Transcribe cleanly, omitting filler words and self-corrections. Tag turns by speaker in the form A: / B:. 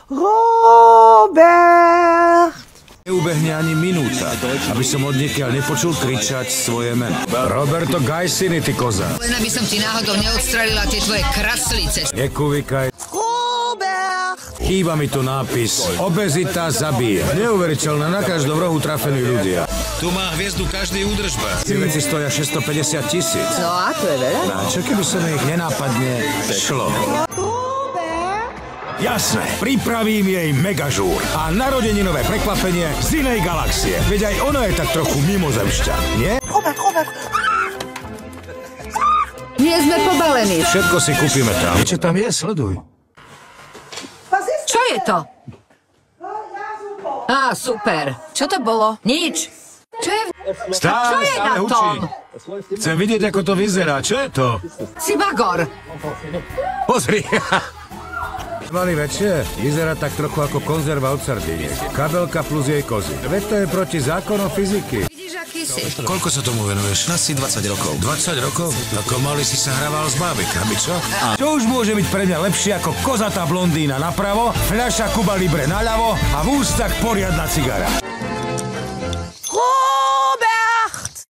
A: Robert!
B: Neubehne ani minúta, aby som odniekiaľ nepočul kričať svoje meno. Roberto Gaisini, ty koza.
C: Len aby som ti náhodou neodstrelila tie tvoje kraslice.
B: Nekúvikaj.
A: Robert!
B: Chýba mi tu nápis. Obezita zabíja. Neuveriteľné, na každom rohu trafení ľudia. Tu má hviezdu každý údržba. Tie veci stoja 650 000.
A: No a to je veľa.
B: A čo keby sa mi ich nenápadne šlo? Jasné, pripravím jej megažúr a narodeninové prekvapenie z inej galaxie. Veď aj ono je tak trochu mimozemšťan, nie?
A: Robert!
C: Nie sme pobalení.
B: Všetko si kúpime tam. Čo tam je? Sleduj.
C: Čo je to? Á, super. Čo to bolo? Nič. Čo je
B: Stále
C: na
B: hučí.
C: tom?
B: Chcem vidieť, ako to vyzerá. Čo je to?
C: Si bagor.
B: Pozri. Malý večer, vyzerá tak trochu ako konzerva od sardíniek. Kabelka plus jej kozy. Veď to je proti zákonom fyziky.
C: Vidíš, aký si?
B: Koľko sa tomu venuješ?
D: Asi 20 rokov.
B: 20 rokov? Ako malý si sa hrával s bábikami, čo? Čo už môže byť pre mňa lepšie ako kozatá blondína napravo, fľaša Cuba Libre naľavo a v ústach poriadna cigara?